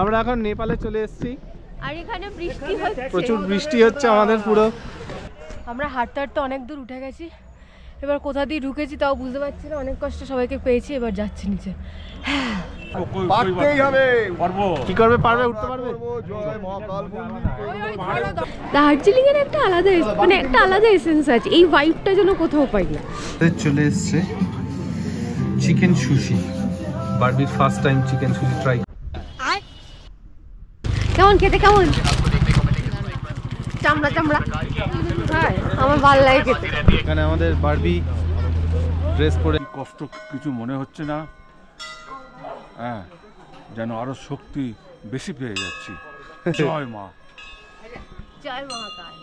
আমরা এখন নেপালে চলে এসেছি আর এখানে বৃষ্টি হচ্ছে, প্রচুর বৃষ্টি হচ্ছে আমাদের পুরো। আমরা হাঁটতে হাঁটতে অনেক দূর উঠে গেছি, এবার কোথা দিয়ে ঢুকেছি তাও বুঝতে পারছি না, অনেক কষ্ট সবাইকে পেয়েছি, এবার যাচ্ছি নিচে। কি করবে, পারবে, উঠতে পারবে? দার্জিলিং এর একটা আলাদা মানে একটা আলাদা এসেন্স আছে, এই ভাইবটা যেন কোথাও পাই না। চলে এসছে চিকেন সুশি, বারবির first time chicken sushi try. কেমন খেতে, কেমন চামড়া চামড়া? আমার ভালো লাগে খেতে। এখানে আমাদের বারবি ড্রেস পরে কষ্ট কিছু মনে হচ্ছে না, হ্যাঁ যেন আরো শক্তি বেশি পেয়ে যাচ্ছি। জয় মা, জয় মহাকাল।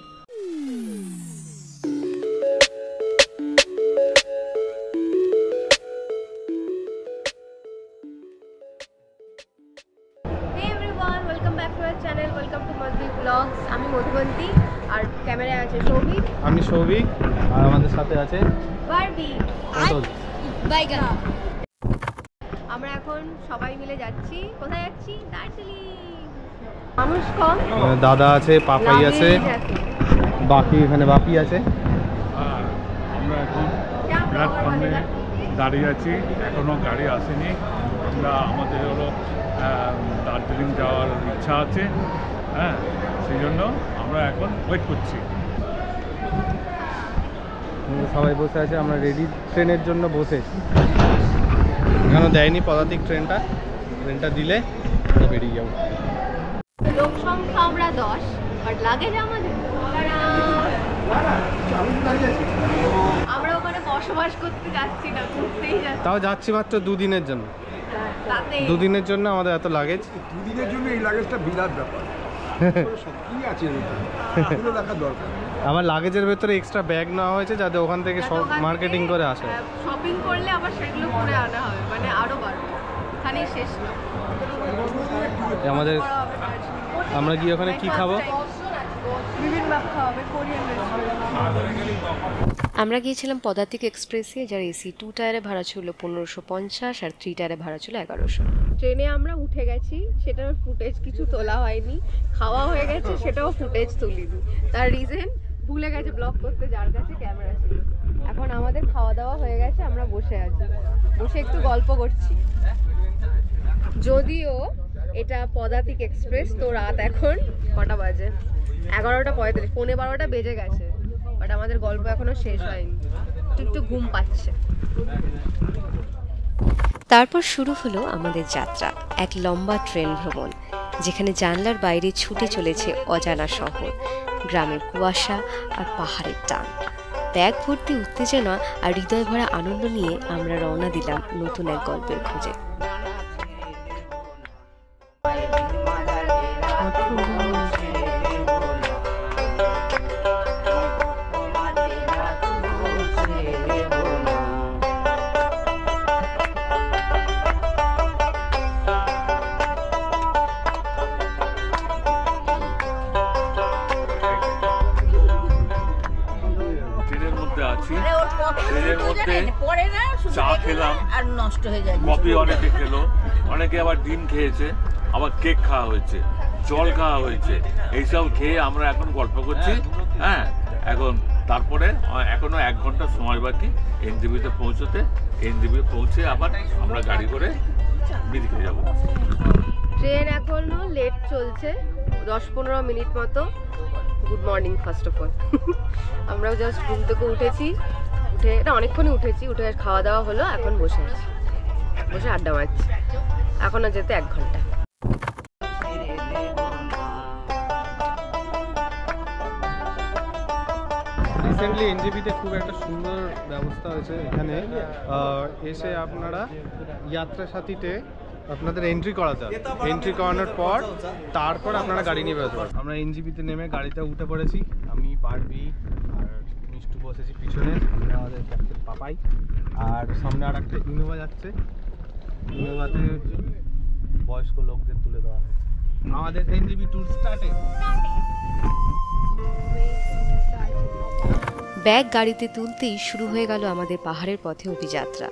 আমি মধুবন্তী আর ক্যামেরায় আছে সৌভিক, আমি সৌভিক, আর আমাদের সাথে আছে বারবি। অটল। আমরা এখন সবাই মিলে যাচ্ছি, কোথায় যাচ্ছি? দার্জিলিং। মানুষ কম, দাদা আছে, পাপাই আছে, বাকি এখানে বাপি আছে। আমরা এখন প্ল্যাটফর্মে দাঁড়িয়ে আছি, এখনো গাড়ি আসেনি। আমরা আমাদের হলো দার্জিলিং যাওয়ার ইচ্ছা আছে, হ্যাঁ সেই জন্য আমরা এখন ওয়েট করছি। সবাই বসে আছে, আমরা রেডি ট্রেনের জন্য বসে। এখনো দেয়নি পদাতিক ট্রেনটা দিলে বেরিয়ে যাবো। লোক সংখ্যা আমরা 10, আর লাগেজ আমাদের। আমরা ওখানে বসবাস করতে যাচ্ছি না, ঘুরতেই যাচ্ছি। তাও যাচ্ছি মাত্র দুদিনের জন্য, তাতে দুদিনের জন্য আমাদের এত লাগেজ। দুদিনের জন্য এই লাগেজটা বিরাট ব্যাপার। কি আছে এগুলো রাখা দরকার। আমার লাগেজের ভেতরে এক্সট্রা ব্যাগ নেওয়া হয়েছে, যাতে ওখান থেকে সব মার্কেটিং করে আসে। শপিং করলে আবার সেগুলো করে আনা হবে, মানে আরো বাড়বে, এখানেই শেষ না। আমাদের আমরা গিয়ে ওখানে কি খাবো? আমরা গিয়েছিলাম পদাতিক এক্সপ্রেসে, যার এসি 2 টায়ারে ভাড়া ছিল 1550 আর 3 টায়ারে ভাড়া ছিল 1100। ট্রেনে আমরা উঠে গেছি, সেটার ফুটেজ কিছু তোলা হয়নি। খাওয়া হয়ে গেছে, সেটাও ফুটেজ তুলিনি। তার রিজন ভুলে গেছে ব্লগ করতে যার কাছে ক্যামেরা ছিল। এখন আমাদের খাওয়া দাওয়া হয়ে গেছে, আমরা বসে আছি, বসে একটু গল্প করছি। যদিও এটা পদাতিক এক্সপ্রেস, তো রাত এখন কটা বাজে? 11:35, 11:15 বেজে গেছে, বাট আমাদের গল্প এখনো শেষ হয়নি, একটু ঘুম পাচ্ছে। তারপর শুরু হলো আমাদের যাত্রা, এক লম্বা ট্রেন ভ্রমণ, যেখানে জানলার বাইরে ছুটে চলেছে অজানা শহর, গ্রামের কুয়াশা আর পাহাড়ের টান। ব্যাগ ভর্তি উত্তেজনা আর হৃদয় ভরা আনন্দ নিয়ে আমরা রওনা দিলাম নতুন এক গল্পের খোঁজে। চা খেলাম আর নষ্ট হয়ে যায়, কফি অনেকে খেলো, অনেকে আবার ডিম খেয়েছে, আবার কেক খাওয়া হয়েছে, জল খাওয়া হয়েছে, এইসব খেয়ে আমরা এখন গল্প করছি। হ্যাঁ এখন তারপরে এখনো 1 ঘন্টা সময় বাকি এনজেপিতে পৌঁছতে। এনজেপি পৌঁছে আবার আমরা গাড়ি করে বিদিকে যাব। ট্রেন এখনো লেট চলছে, 10-15 মিনিট মতো। Good morning first of all. আমরাও জাস্ট ঘুম থেকে উঠেছি, উঠে এটা অনেকক্ষণই উঠেছি, উঠে খাওয়া দাওয়া হলো, এখন বসে আছি, বসে আড্ডা মারছি। এখনো যেতে 1 ঘন্টা। রিসেন্টলি এনজেপিতে খুব একটা সুন্দর ব্যবস্থা হয়েছে। এখানে এসে আপনারা যাত্রা সাথীতে আপনাদের এন্ট্রি করাতে হবে, এন্ট্রি করানোর পর তারপর আপনারা গাড়ি নিয়ে বেরোতে পারবেন। আমরা এনজেপিতে নেমে গাড়িতে উঠে পড়েছি, আমি বারবি আর মিষ্টু বসেছি পিছনে, আমরা আমাদের ক্যাপ্টেন পাপাই, আর সামনে আর একটা ইনোভা যাচ্ছে। ইনোভাতে বয়স্ক লোকদের তুলে দেওয়া হয়েছে। আমাদের এনজেপি ট্যুর স্টার্টে। ব্যাগ গাড়িতে তুলতেই শুরু হয়ে গেল আমাদের পাহাড়ের পথে অভিযাত্রা।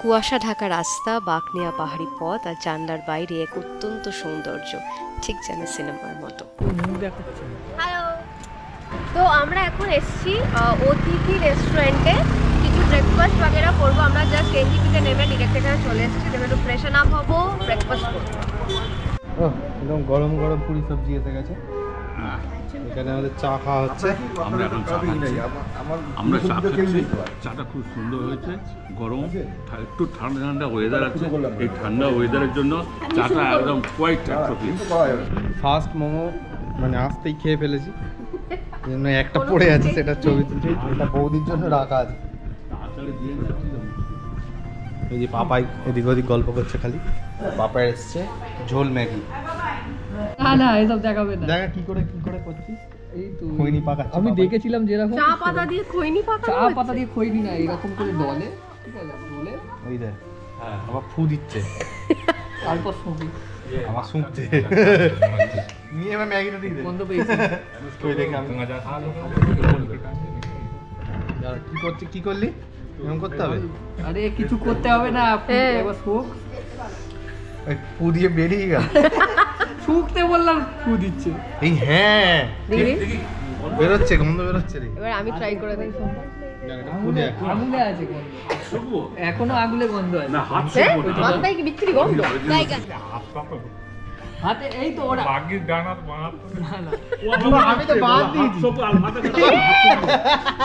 কুয়াশা ঢাকা রাস্তা, বাঁকনিয়া পাহাড়ি পথ আর জানলার বাইরে এক অত্যন্ত সৌন্দর্য, ঠিক যেন সিনেমার মতো। হ্যালো, তো আমরা এখন এসেছি অতিথি রেস্টুরেন্টে। কিছু ব্রেকফাস্ট বাগেরা করবো। আমরা জাস্ট এনজিপিতে নেমে ডিরেক্ট এখানে চলে এসেছি, দেবে একটু ফ্রেশন আপ হবো, ব্রেকফাস্ট করবো। একদম গরম গরম পুরি সবজি এসে গেছে। এখানে আমাদের চা খাওয়া হচ্ছে। আমরা এখন চা খাচ্ছি। আমরা চা খাচ্ছি। চাটা খুব সুন্দর হয়েছে, গরম, একটু ঠান্ডা ঠান্ডা ওয়েদার আছে। এই ঠান্ডা ওয়েদারের জন্য চাটা একদম কোয়াইট অ্যাট্রোফিক। ফার্স্ট মোমো মানে আসতেই খেয়ে ফেলেছি, এই জন্য একটা পড়ে আছে, সেটা ছবি তুলছি। এটা বৌদির জন্য রাখা আছে। এই যে পাপাই এদিক ওদিক গল্প করছে খালি। পাপাই এসছে ঝোল ম্যাগি। না এসব দেখাবে না। দেখা কি করে করছিস? এই তো খৈনি পাকাচ্ছে। আমি দেখেছিলাম যেরকম চা পাতা দিয়ে খৈনি পাতা, চা পাতা দিয়ে খৈনি না, এরকম করে দলে, ঠিক আছে, দলে ওই দেখ আবার ফু দিচ্ছে, তারপর শুঁকি আমার শুনছে নিয়ে এবার ম্যাগিটা দিয়ে দে। বন্ধ পেয়েছি। ওই দেখে আমি কি করছিস, কি করলি? এরকম করতে হবে? আরে কিছু করতে হবে না, একবার শুক। ওই ফু দিয়ে বেরিয়ে গেল। শুকতে বললাম, ফু দিচ্ছে। এই হ্যাঁ দেখি বেরোচ্ছে, গন্ধ বেরোচ্ছে রে। এবার আমি ট্রাই করে দেখি। আগুলে আছে গন্ধ, এখনো আগুলে গন্ধ আছে। না হাত মাথায় কি বিচ্ছিরি গন্ধ? হাতে এই তো ওরা বাগির ডানার বানাত না না আমি তো বাদ দিয়েছি,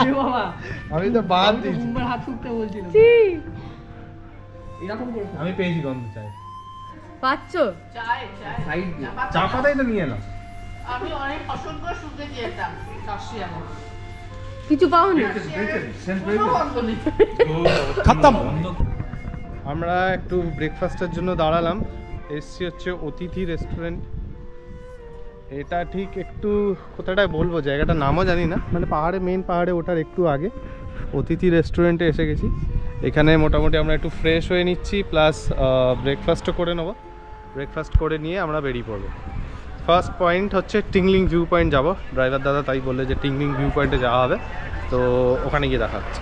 এ বাবা আমি তো বাদ আমি তো দিয়েছি। বুম্বার হাত শুকতে বলছিলাম। এরকম করে আমি পেয়েছি গন্ধ চাই। পাচ্ছ? সাইড দিয়ে চা পাতাই তো নিয়ে এলাম। আমি অনেক অসংখ্য শুকে যেতাম শাসিয়ামে। কিছু পাওনি? খতম। আমরা একটু ব্রেকফাস্টের জন্য দাঁড়ালাম। এসছি হচ্ছে অতিথি রেস্টুরেন্ট। এটা ঠিক একটু কোথাটায় বলবো, জায়গাটার নামও জানি না, মানে পাহাড়ে, মেন পাহাড়ে ওঠার একটু আগে অতিথি রেস্টুরেন্টে এসে গেছি। এখানে মোটামুটি আমরা একটু ফ্রেশ হয়ে নিচ্ছি, প্লাস ব্রেকফাস্টও করে নেবো। ব্রেকফাস্ট করে নিয়ে আমরা বেরিয়ে পড়বো। ফার্স্ট পয়েন্ট হচ্ছে টিংলিং ভিউ পয়েন্ট যাবো। ড্রাইভার দাদা তাই বললে যে টিংলিং ভিউ পয়েন্টে যাওয়া হবে, তো ওখানে গিয়ে দেখা হচ্ছে।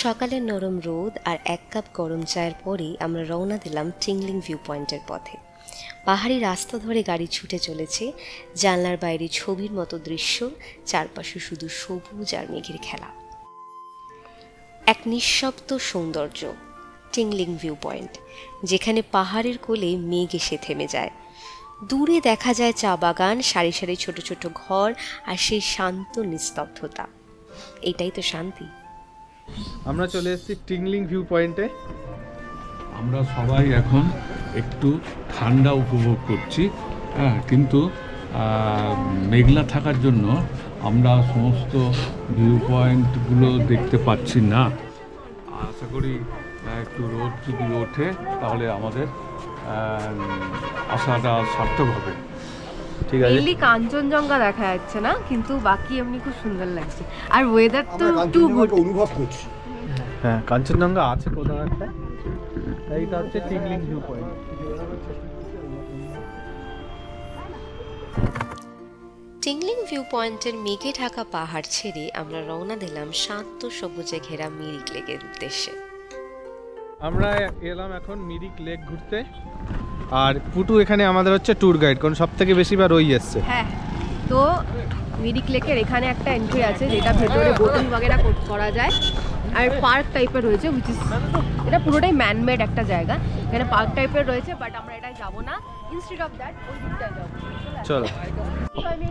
সকালের নরম রোদ আর 1 কাপ গরম চায়ের পরেই আমরা রওনা দিলাম টিংলিং ভিউ পয়েন্টের পথে। পাহাড়ি রাস্তা ধরে গাড়ি ছুটে চলেছে, জানলার বাইরে ছবির মতো দৃশ্য, চারপাশে শুধু সবুজ আর মেঘের খেলা। এক নিঃশব্দ সৌন্দর্য টিংলিং ভিউ পয়েন্ট, যেখানে পাহাড়ের কোলে মেঘ এসে থেমে যায়। দূরে দেখা যায় চা বাগান, সারি সারি ছোট ছোট ঘর আর সেই শান্ত নিস্তব্ধতা। এটাই তো শান্তি। আমরা চলে এসেছি টিংলিং ভিউ পয়েন্টে। আমরা সবাই এখন একটু ঠান্ডা উপভোগ করছি, হ্যাঁ, কিন্তু মেঘলা থাকার জন্য আমরা সমস্ত ভিউ পয়েন্টগুলো দেখতে পাচ্ছি না। আশা করি একটু রোদ যদি ওঠে তাহলে আমাদের আশাটা সার্থক হবে। ঠিক আছে, মেইনলি কাঞ্চনজঙ্ঘা দেখা যাচ্ছে না, কিন্তু বাকি এমনি খুব সুন্দর লাগছে। আর ওয়েদার তো টু গুড। অনুভব করছি। হ্যাঁ কাঞ্চনজঙ্ঘা আছে কোথাও একটা। এইটা হচ্ছে tingling view point. Tingling view পয়েন্টের মেঘে ঢাকা পাহাড় ছেড়ে আমরা রওনা দিলাম শান্ত সবুজে ঘেরা মিরিক লেকের উদ্দেশ্যে। আমরা এলাম এখন মিরিক লেক ঘুরতে। আর পুটু এখানে আমাদের হচ্ছে ট্যুর গাইড, কারণ সব থেকে বেশি বার ওই এসছে। হ্যাঁ, তো মিরিক লেকের এখানে একটা এন্ট্রি আছে, যেটা ভেতরে বোটিং বাগেরা করা যায়। আর পার্ক টাইপের রয়েছে, উইচ ইজ, এটা পুরোটাই ম্যানমেড একটা জায়গা। এখানে পার্ক টাইপের রয়েছে, বাট আমরা এটাই যাবো না। ইনস্টেড অফ দ্যাট ওই দিকটায় যাবো। চলো।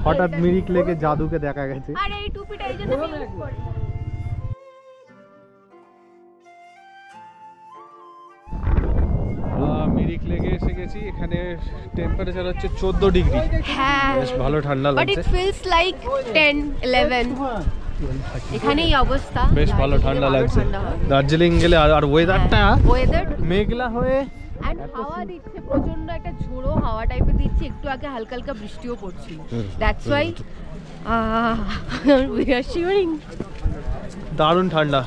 হঠাৎ মিরিক লেকে জাদুকে দেখা গেছে। আর এই টুপিটা এই জন্য আমি ইউজ করি। মিরিক লেকে এসে গেছি। এখানে টেম্পারেচার হচ্ছে 14 ডিগ্রি। হ্যাঁ, বেশ ভালো ঠান্ডা বাট ইট লাগছে। Feels like 10, 11। এখানেই অবস্থা, বেশ ভালো ঠান্ডা আরো লাগছে। ঠান্ডা হয়। দার্জিলিং গেলে আর ওয়েদারটা ওয়েদার মেঘলা হয়ে এন্ড হাওয়া দিচ্ছে, প্রচন্ড একটা ঝোড়ো হাওয়া টাইপের দিচ্ছে। একটু আগে হালকা হালকা বৃষ্টিও পড়ছিল। That's why we are shivering. দারুণ ঠান্ডা।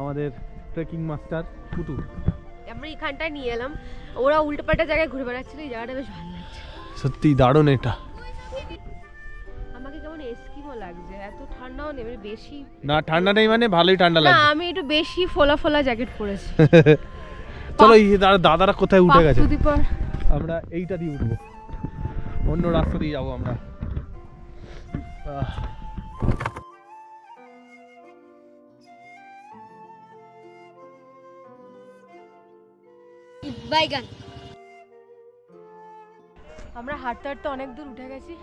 আমাদের ট্রেকিং মাস্টার পুটু আমরা এখানটায় নিয়ে এলাম। ওরা উল্টোপাল্টা জায়গায় ঘুরে বেড়াচ্ছিল, এই জায়গাটা বেশ ভালো লাগছে। সত্যি দারুণ। এটা আমাকে কেমন এস্কিমো লাগছে, এত ঠান্ডাও নেই, বেশি না ঠান্ডা নেই মানে ভালোই ঠান্ডা না, লাগছে। আমি একটু বেশি ফোলা ফোলা জ্যাকেট পরেছি। চলো এই দাদারা কোথায় উঠে গেছে, সুদীপর আমরা এইটা দিয়ে উঠবো, অন্য রাস্তা দিয়ে যাবো আমরা। বাইগান। আমরা হাঁটতে হাঁটতে অনেক দূর উঠে গেছি,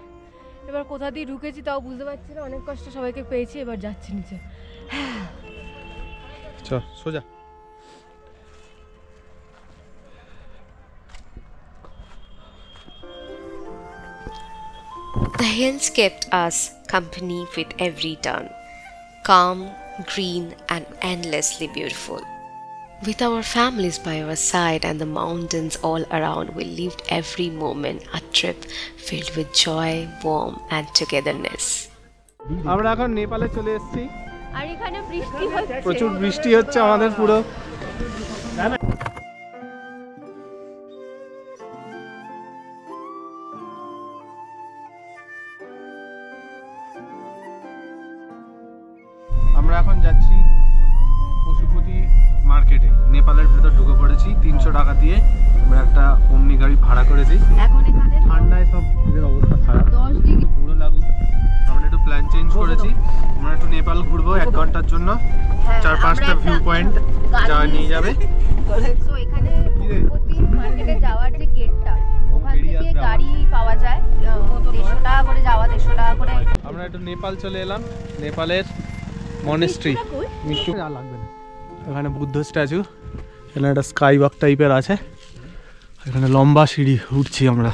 এবার কোথা দিয়ে ঢুকেছি তাও বুঝতে পারছি না, অনেক কষ্ট সবাইকে পেয়েছি, এবার যাচ্ছি নিচে। চল সোজা। The hills kept us company with every turn, calm, green, and endlessly beautiful. With our families by our side and the mountains all around, we lived every moment a trip filled with joy, warmth, and togetherness. আমরা এখন নেপালে চলে এসেছি, আর এখানে বৃষ্টি হচ্ছে, প্রচুর বৃষ্টি হচ্ছে আমাদের পুরো। আমরা এখন যাচ্ছি পশুপতি মার্কেটে, নেপালের ভেতর ঢুকে পড়েছি 300 টাকা দিয়ে। আমরা একটা ওমনি গাড়ি ভাড়া করেছি। এখন এখানে ঠান্ডায় সব এদের অবস্থা খারাপ, 10 ডিগ্রি পুরো লাগুক। আমরা একটু প্ল্যান চেঞ্জ করেছি, আমরা একটু নেপাল ঘুরবো 1 ঘন্টার জন্য। 4-5টা ভিউ পয়েন্ট যা নিয়ে যাবে। সো এখানে পশুপতি মার্কেটে যাওয়ার যে গেটটা, ওখান থেকে গাড়ি পাওয়া যায় 150 টাকা করে যাওয়া, 150 টাকা করে। আমরা একটু নেপাল চলে এলাম, নেপালের মনেস্ট্রি। মিষ্টি আর লাগবে না। এখানে বুদ্ধ স্ট্যাচু, এখানে একটা স্কাই ওয়াক টাইপের আছে, এখানে লম্বা সিঁড়ি উঠছি আমরা।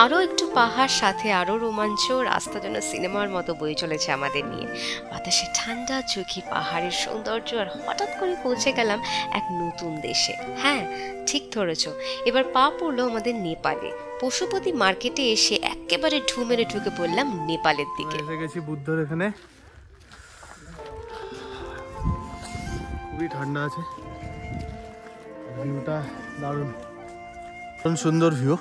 আরও একটু পাহাড়, সাথে আরও রোমাঞ্চ, রাস্তা যেন সিনেমার মতো বয়ে চলেছে আমাদের নিয়ে। বাতাসে ঠান্ডা, চোখে পাহাড়ের সৌন্দর্য, আর হঠাৎ করে পৌঁছে গেলাম এক নতুন দেশে। হ্যাঁ, ঠিক ধরেছ, এবার পা পড়লো আমাদের নেপালে। পশুপতি মার্কেটে এসে একেবারে ঢু মেরে ঢুকে পড়লাম নেপালের দিকে। এসে গেছি বুদ্ধর এখানে, খুবই ঠান্ডা আছে, ভিউটা দারুণ, সুন্দর ভিউ।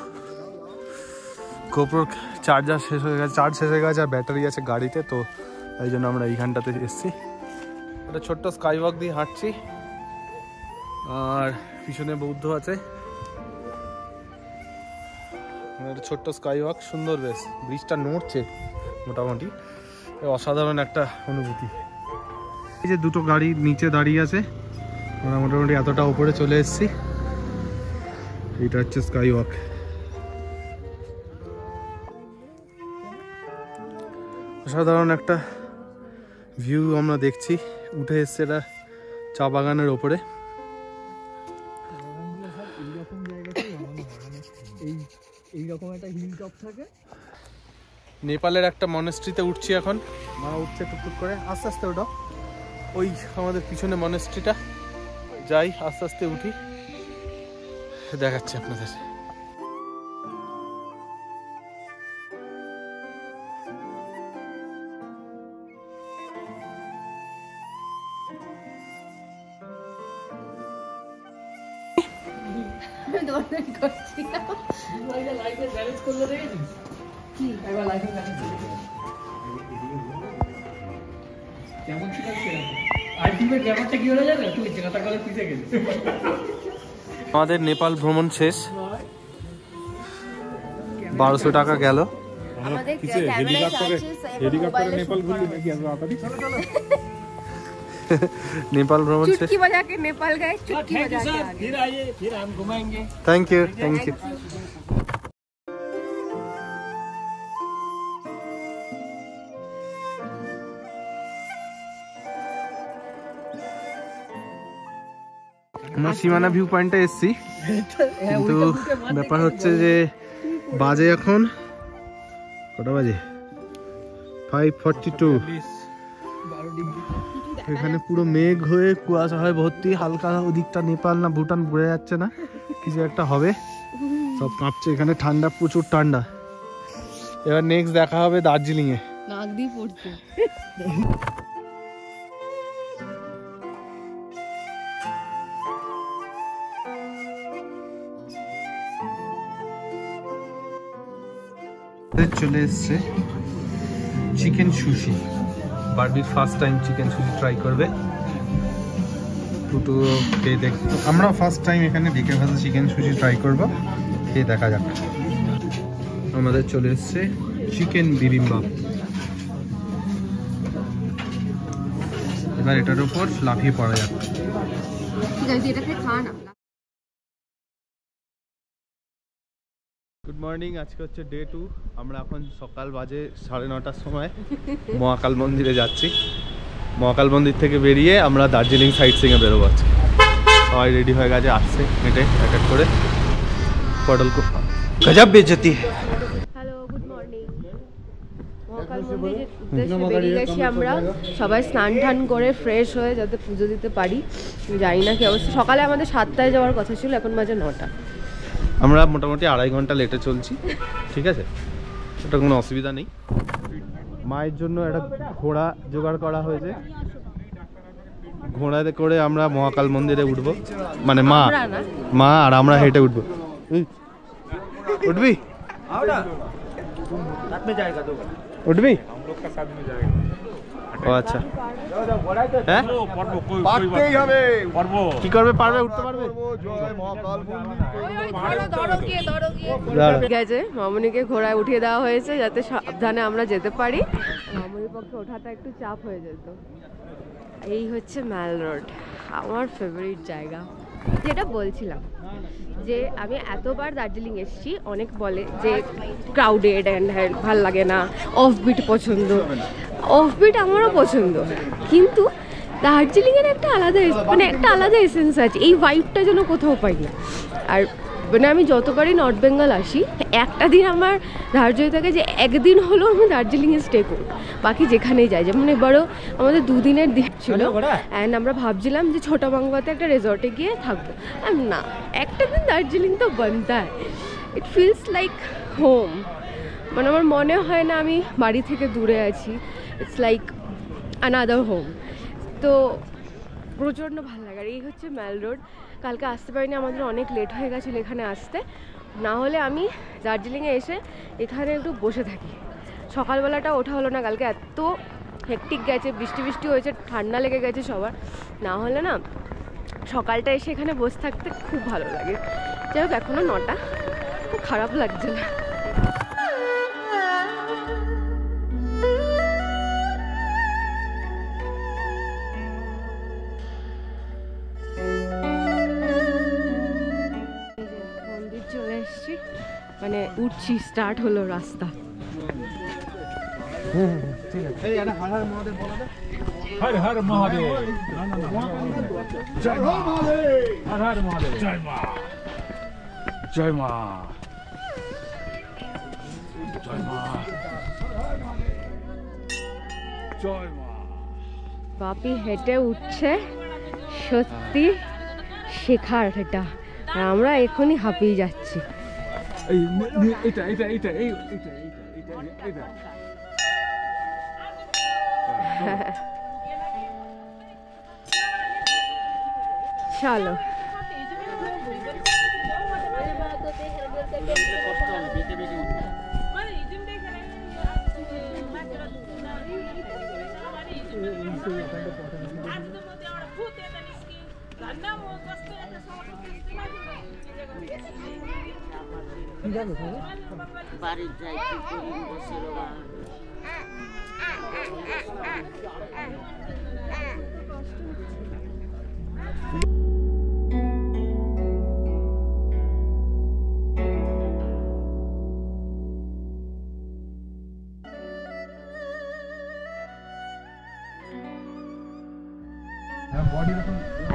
গোপ্রোর চার্জার শেষ হয়ে গেছে, চার্জ শেষ হয়ে গেছে, আর ব্যাটারি আছে গাড়িতে, তো এই জন্য আমরা এইখানটাতে এসেছি। একটা ছোট্ট স্কাই ওয়াক দিয়ে হাঁটছি, আর পিছনে বৌদ্ধ আছে। একটা ছোট্ট স্কাই ওয়াক, সুন্দর বেশ, ব্রিজটা নড়ছে মোটামুটি, অসাধারণ একটা অনুভূতি। এই যে দুটো গাড়ি নিচে দাঁড়িয়ে আছে, আমরা মোটামুটি এতটা উপরে চলে এসেছি। এটা হচ্ছে স্কাই ওয়াক। অসাধারণ একটা ভিউ আমরা দেখছি, উঠে এসছে এটা চা বাগানের ওপরে। এইরকম একটা হিল টপ থাকে। নেপালের একটা মনেস্ট্রিতে উঠছি এখন, মা উঠছে টুকটুক করে, আস্তে আস্তে ওটা ওই আমাদের পিছনে মনেস্ট্রিটা, যাই আস্তে আস্তে উঠি, দেখাচ্ছি আপনাদের। আমাদের নেপাল ভ্রমণ শেষ, 1200 টাকা গেল। নেপাল ভ্রমণ শেষ। चुटकी बजा के नेपाल गए, चुटकी बजा के आ गए। फिर आइए, फिर हम घुमाएंगे। Thank you, thank you. আমরা সীমানা ভিউ পয়েন্টে এসেছি, কিন্তু ব্যাপার হচ্ছে যে বাজে এখন কটা বাজে, 5:42। এখানে পুরো মেঘ হয়ে কুয়াশা হয় ভর্তি, হালকা ওদিকটা নেপাল না ভুটান বোঝা যাচ্ছে না, কিছু একটা হবে, সব কাঁপছে এখানে, ঠান্ডা প্রচুর ঠান্ডা। এবার নেক্সট দেখা হবে দার্জিলিং এ। नाक दी पड़ছে। চলে এসছে chicken sushi. Barbie first time chicken sushi try করবে। দুটো খেয়ে দেখতো, আমরা ফার্স্ট টাইম এখানে ঢেকে ভাজা চিকেন সুশি ট্রাই করবো, খেয়ে দেখা যাক। আমাদের চলে এসছে চিকেন বিবিম্বাপ। এবার এটার উপর লাফিয়ে পড়া যাক। ঠিক আছে, এটাকে খা না। গুড মর্নিং, আজকে হচ্ছে ডে 2। আমরা এখন সকাল বাজে 9:30টার সময় মহাকাল মন্দিরে যাচ্ছি। মহাকাল মন্দির থেকে বেরিয়ে আমরা দার্জিলিং সাইট সিংয়ে বেরোবো। আজকে সবাই রেডি হয়ে গেছে, আসছে হেঁটে এক এক করে। পটল গজব বেজতি। Hello, good morning. মহাকাল মন্দিরের উদ্দেশ্যে বেরিয়ে গেছি আমরা। সবাই স্নান টান করে ফ্রেশ হয়ে যাতে পুজো দিতে পারি। জানি না কি অবস্থা। সকালে আমাদের 7টায় যাওয়ার কথা ছিল, এখন বাজে 9টা। আমরা মোটামুটি 2.5 ঘন্টা লেটে চলছি, ঠিক আছে, ওটা কোনো অসুবিধা নেই। মায়ের জন্য একটা ঘোড়া জোগাড় করা হয়েছে, ঘোড়াতে করে আমরা মহাকাল মন্দিরে উঠবো, মানে মা আর আমরা হেঁটে উঠবো। উঠবি উঠবি? ও আচ্ছা, হ্যাঁ কি করবে? পারবে? উঠতে পারবে? গেছে মামনিকে ঘোড়ায় উঠিয়ে দেওয়া হয়েছে যাতে সাবধানে আমরা যেতে পারি। মামনির পক্ষে ওঠাটা একটু চাপ হয়ে যেত। এই হচ্ছে ম্যাল রোড, আমার ফেভারিট জায়গা। যেটা বলছিলাম যে আমি এতবার দার্জিলিং এসেছি, অনেক বলে যে ক্রাউডেড অ্যান্ড ভাল লাগে না, অফবিট পছন্দ। অফবিট আমারও পছন্দ, কিন্তু দার্জিলিংয়ের একটা আলাদা এসেন্স আছে। এই ভাইবটা যেন কোথাও পাই না। আর মানে আমি যতবারই নর্থ বেঙ্গল আসি, একটা দিন আমার ধার্য হয়ে থাকে যে একদিন হলেও আমি দার্জিলিংয়ে স্টে করব, বাকি যেখানেই যাই। যেমন এবারও আমাদের 2 দিনের দিন ছিল, অ্যান্ড আমরা ভাবছিলাম যে ছোটাবাংলাতে একটা রিসর্টে গিয়ে থাকবো। না, একটা দিন দার্জিলিং তো বানতা হয়। It feels like home. মানে আমার মনে হয় না আমি বাড়ি থেকে দূরে আছি। It's like another home. তো প্রচণ্ড ভালো লাগে। আর এই হচ্ছে ম্যাল রোড। কালকে আসতে পারিনি, আমাদের অনেক লেট হয়ে গেছিলো এখানে আসতে। না হলে আমি দার্জিলিংয়ে এসে এখানে একটু বসে থাকি। সকালবেলাটা ওঠা হলো না, কালকে এত হেকটিক গেছে, বৃষ্টি হয়েছে, ঠান্ডা লেগে গেছে সবার। না হলে না সকালটা এসে এখানে বসে থাকতে খুব ভালো লাগে। যাই হোক, এখনও 9টা, খুব খারাপ লাগছে না। চলে এসছি, মানে উঠছি, স্টার্ট হলো রাস্তা। হর হর মহাদেব, জয় মা, হর হর মহাদেব, জয় মা, জয় মা, জয় মা, জয় মা। বাপি হেঁটে উঠছে, সত্যি শেখার এটা। আর আমরা এখনই হাঁপিয়ে যাচ্ছি। চলো, বাড়ির যাই কি করি বসে রবা।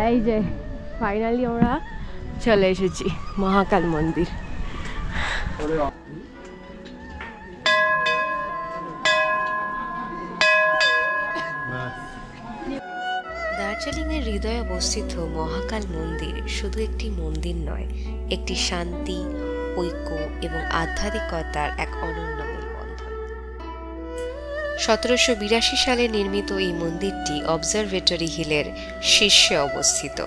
এই যে ফাইনালি আমরা চলে এসেছি মহাকাল মন্দির। দার্জিলিংয়ের হৃদয়ে অবস্থিত মহাকাল মন্দির শুধু একটি মন্দির নয়, একটি শান্তি, ঐক্য এবং আধ্যাত্মিকতার এক অনন্য মেলবন্ধন। 1782 সালে নির্মিত এই মন্দিরটি অবজারভেটরি হিলের শীর্ষে অবস্থিত।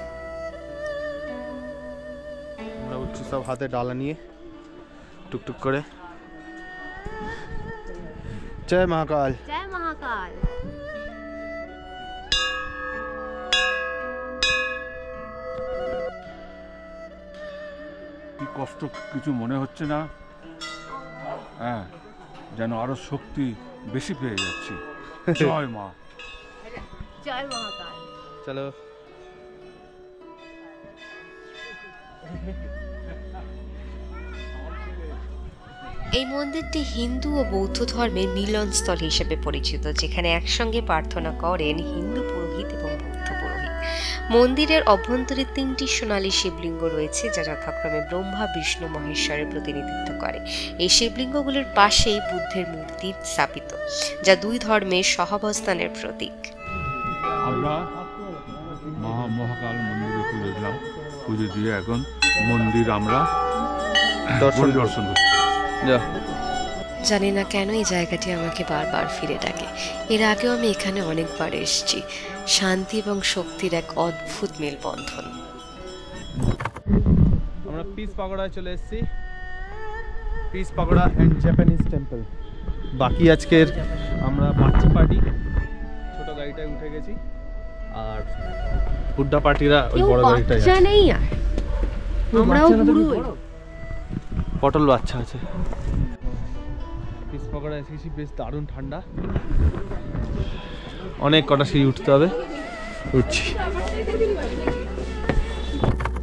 আমরা উঠছি সব হাতে ডালা নিয়ে, টুকটুক করে। জয় মহাকাল। জয় মহাকাল। কি কষ্ট কিছু মনে হচ্ছে না, হ্যাঁ যেন আরো শক্তি বেশি পেয়ে যাচ্ছি। জয় মা। জয় মহাকাল। চলো। এই মন্দিরটি হিন্দু ও বৌদ্ধ ধর্মের মিলনস্থল হিসেবে পরিচিত, যেখানে একসঙ্গে প্রার্থনা করেন হিন্দু পুরোহিত এবং বৌদ্ধ পুরোহিত। মন্দিরের অভ্যন্তরে 3টি সোনালী শিবলিঙ্গ রয়েছে, যা যথাক্রমে ব্রহ্মা, বিষ্ণু, মহেশ্বরের প্রতিনিধিত্ব করে। এই শিবলিঙ্গগুলোর পাশেই বুদ্ধের মূর্তি স্থাপিত, যা 2 ধর্মের সহাবস্থানের প্রতীক। আমরা মহাকাল মন্দিরে পুজো দিলাম, পুজো দিয়ে এখন মন্দির আমরা দর্শন করছি। জানি না কেন এই জায়গাটি আমাকে বারবার ফিরে ডাকে। এর আগেও আমি এখানে অনেকবার এসেছি। শান্তি এবং শক্তির এক অদ্ভুত মেলবন্ধন। আমরা পিস পাগোড়ায় চলে এসেছি। Piece পাগোড়া and Japanese temple. বাকি আজকের আমরা বাচ্চা পার্টি ছোট গাড়িটায় উঠে গেছি, আর বুড্ডা পার্টিরা ওই বড় গাড়িটায় বাচ্চা নেই, আর আমরাও বুড়ো। পটল বাচ্চা আছে। পিস পাগোড়া এসেছি, বেশ দারুণ ঠান্ডা। অনেক কটা সিঁড়ি উঠতে হবে, উঠছি।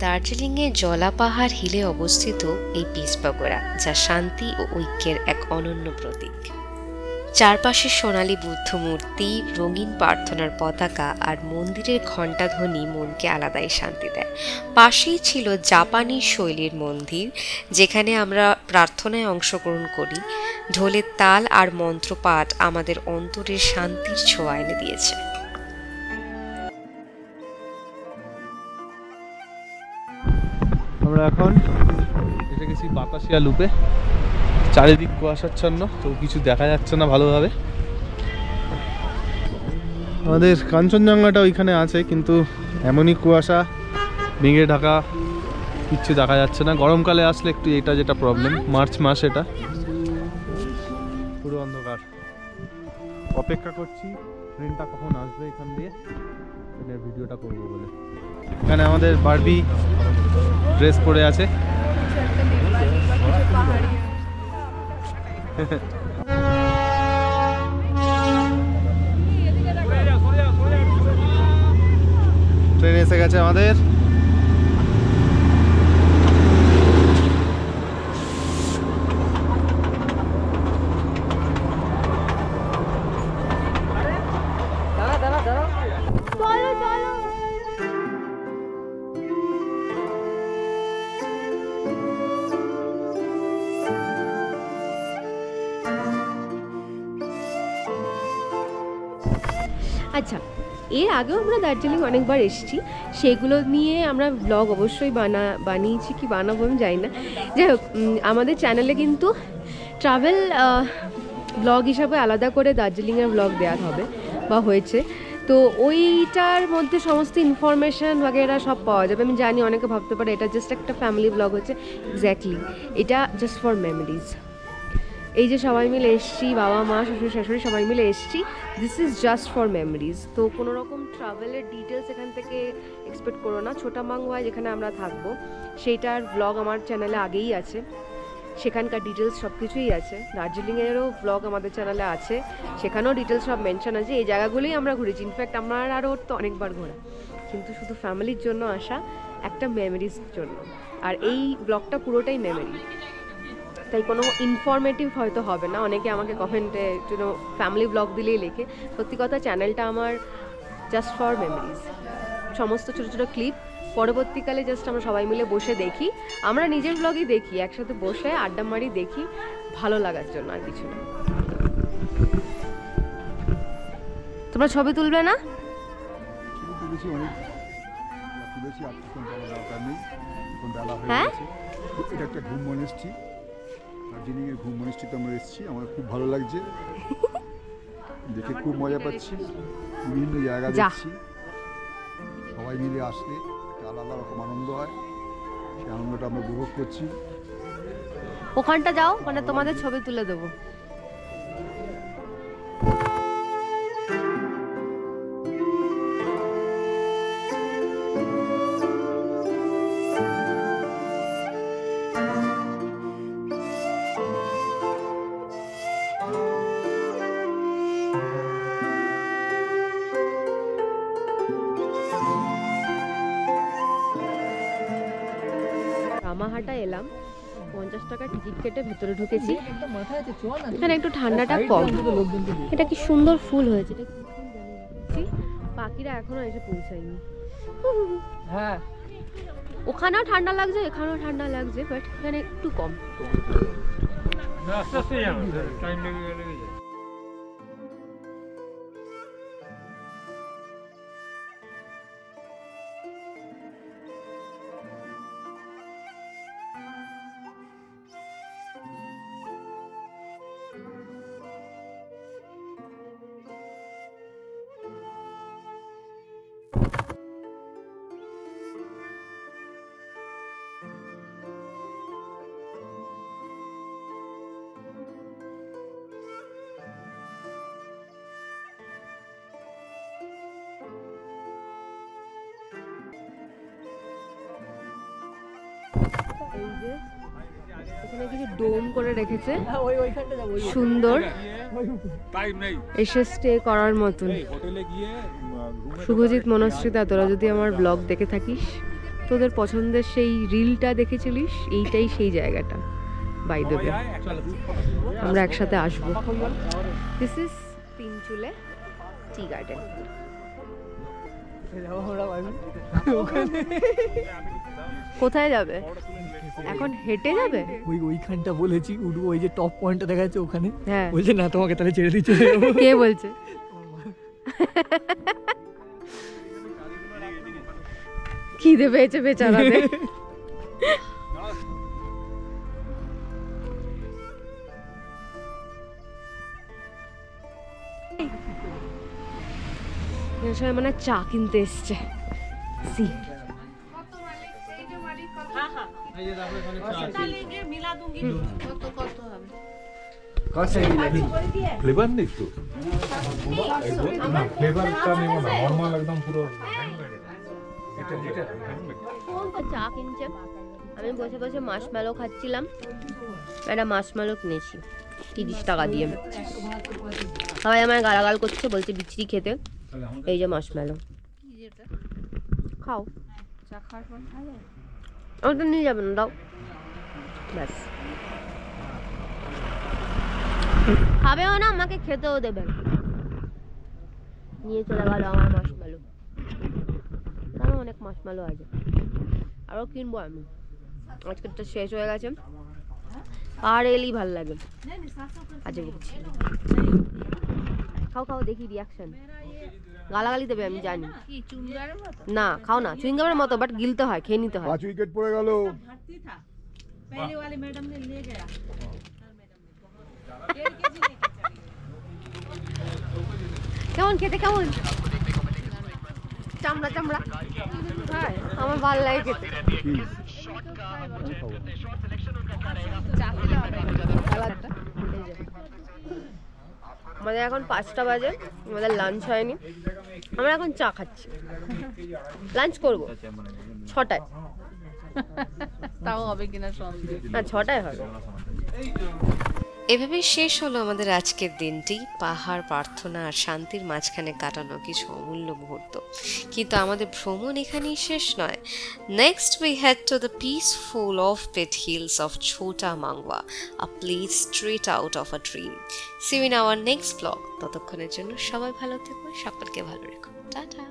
দার্জিলিংয়ের জলাপাহাড় হিলে অবস্থিত এই পিস পাগোড়া, যা শান্তি ও ঐক্যের এক অনন্য প্রতীক। চারপাশে সোনালী বুদ্ধ মূর্তি, রঙিন প্রার্থনার পতাকা আর মন্দিরের ঘণ্টাধ্বনি মনকে আলাদাই শান্তি দেয়। পাশেই ছিল জাপানি শৈলীর মন্দির, যেখানে আমরা প্রার্থনায় অংশগ্রহণ করি। ঢোলের তাল আর মন্ত্রপাঠ আমাদের অন্তরের শান্তির ছোঁয়া এনে দিয়েছে। আমরা এখন এসে গেছি বাতাসিয়া লুপে। চারিদিক কুয়াশাচ্ছন্ন, তো কিছু দেখা যাচ্ছে না ভালোভাবে। আমাদের কাঞ্চনজঙ্ঘাটা ওইখানে আছে, কিন্তু এমনই কুয়াশা, মেঘে ঢাকা, কিচ্ছু দেখা যাচ্ছে না। গরমকালে আসলে একটু এটা যেটা প্রবলেম, মার্চ মাস এটা পুরো অন্ধকার। অপেক্ষা করছি ট্রেনটা কখন আসবে এখান দিয়ে, ট্রেনের ভিডিওটা করবো বলে। এখানে আমাদের বারবি ড্রেস পরে আছে। ট্রেন এসে গেছে আমাদের। আচ্ছা, এর আগেও আমরা দার্জিলিং অনেকবার এসেছি, সেগুলো নিয়ে আমরা ব্লগ অবশ্যই বানিয়েছি কি বানাবো আমি জানি না। যাই হোক, আমাদের চ্যানেলে কিন্তু ট্রাভেল ব্লগ হিসাবে আলাদা করে দার্জিলিংয়ের ব্লগ দেওয়া হবে বা হয়েছে, তো ওইটার মধ্যে সমস্ত ইনফরমেশান বাগেরা সব পাওয়া যাবে। আমি জানি অনেকে ভাবতে পারে এটা জাস্ট একটা ফ্যামিলি ব্লগ হচ্ছে, এক্স্যাক্টলি এটা জাস্ট ফর মেমোরিজ। এই যে সবাই মিলে এসছি, বাবা মা শ্বশুর শাশুড়ি সবাই মিলে এসছি, this is just for memories. তো কোনো রকম ট্রাভেলের ডিটেলস এখান থেকে এক্সপেক্ট করো না। ছোটা মাংওয়ায় যেখানে আমরা থাকবো সেইটার ব্লগ আমার চ্যানেলে আগেই আছে, সেখানকার ডিটেলস সব কিছুই আছে। দার্জিলিংয়েরও ব্লগ আমাদের চ্যানেলে আছে, সেখানেও ডিটেলস সব মেনশন আছে। এই জায়গাগুলোই আমরা ঘুরেছি, ইনফ্যাক্ট আমার আরও তো অনেকবার ঘোরা, কিন্তু শুধু ফ্যামিলির জন্য আসা, একটা মেমোরিজ জন্য। আর এই ব্লগটা পুরোটাই মেমোরি, তাই কোনো ইনফরমেটিভ হয়তো হবে না। অনেকে আমাকে কমেন্টে কোনো ফ্যামিলি ব্লগ দিলেই লেখে, সত্যি কথা চ্যানেলটা আমার জাস্ট ফর মেমোরিজ। সমস্ত ছোটো ছোটো ক্লিপ পরবর্তীকালে জাস্ট আমরা সবাই মিলে বসে দেখি, আমরা নিজের ব্লগই দেখি, একসাথে বসে আড্ডা মারি দেখি, ভালো লাগার জন্য, আর কিছু না। তোমরা ছবি তুলবে না? হ্যাঁ, এটা একটা ঘুম মনেস্ট্রি, দার্জিলিংয়ের ঘুম মনেস্ট্রিতে আমরা এসেছি। আমার খুব ভালো লাগছে, দেখে খুব মজা পাচ্ছি। বিভিন্ন জায়গা দেখছি, সবাই মিলে আসলে একটা আলাদা রকম আনন্দ হয়, সেই আনন্দটা আমরা উপভোগ করছি। ওখানটা যাও, ওখানে তোমাদের ছবি তুলে দেবো। হাঁটা এলাম, 50 টাকা টিকিট কেটে ভেতরে ঢুকেছি। একটা মাথা আছে, চল না। এখানে একটু ঠান্ডাটা কম। এটা কি সুন্দর ফুল হয়েছে, এটা কি ফুল জানি না। পাখিরা এখনো এসে পৌঁছায়নি। হ্যাঁ, ওখানেও ঠান্ডা লাগছে, এখানেও ঠান্ডা লাগছে, বাট এখানে একটু কম। এই যে এখানে কিছু ডোম করে রেখেছে, ওইখানটা যাবো। সুন্দর, টাইম নেই। এসে স্টে করার মতন। শুভজিৎ, মনস্রিতা, তোরা যদি আমার ব্লগ দেখে থাকিস, তোদের পছন্দের সেই রিলটা দেখেছিলিস, এইটাই সেই জায়গাটা। বাই দ্য ওয়ে, আমরা একসাথে আসবো। This is Tinchuley tea garden. কোথায় যাবে এখন? হেঁটে যাবে? ওইখানটা বলেছি উঠবো, ওই যে টপ পয়েন্টটা দেখা যাচ্ছে ওখানে। হ্যাঁ, বলছে না তোমাকে তাহলে ছেড়ে দিচ্ছে। কে বলছে? খিদে পেয়েছে বেচারাদের। সবাই মানে চা কিনতে এসছে। সি ফ্লেভার নেই তো, ফ্লেভারটা নেব না, নরমাল একদম পুরো। চা কিনছে, আমি বসে বসে মাশমেলো খাচ্ছিলাম। একটা মাশমেলো কিনেছি 30 টাকা দিয়ে। সবাই আমায় গালাগাল করছে, বলছে বিচ্ছিরি খেতে। এই যে মাশমেলো খাও, ওটা নিয়ে যাবেন, দাও ব্যাস। খাবেও না, আমাকে খেতেও দেবেন। নিয়ে চলে গেল আমার মাশমেলো। আরো অনেক মাশমেলো আছে, আরও কিনবো আমি। আজকেরটা শেষ হয়ে গেছে। আর এলেই ভালো লাগে। আজকে বলছি, খাও খাও, দেখি রিয়াকশন। গালাগালি দেবে আমি জানি। না খাও না, চুইংগামের মতো, বাট গিলতে হয়, খেয়ে নিতে হয়। 5 উইকেট পড়ে গেল। কেমন খেতে, কেমন? চামড়া চামড়া, আমার ভালো লাগে খেতে। আমাদের এখন 5টা বাজে, আমাদের লাঞ্চ হয়নি। আমরা এখন চা খাচ্ছি, লাঞ্চ করবো 6টায়। তাও হবে কিনা সন্দেহ। না, 6টায় হবে। এভাবেই শেষ হলো আমাদের আজকের দিনটি, পাহাড়, প্রার্থনা আর শান্তির মাঝখানে কাটানো কিছু অমূল্য মুহূর্ত। কিন্তু আমাদের ভ্রমণ এখানেই শেষ নয়। Next we head to the peaceful offbeat hills of Chota Mangwa, a place straight out of a dream. See you in our next vlog. ততক্ষণের জন্য সবাই ভালো থেকো, সকলকে ভালো রেখো। টাটা।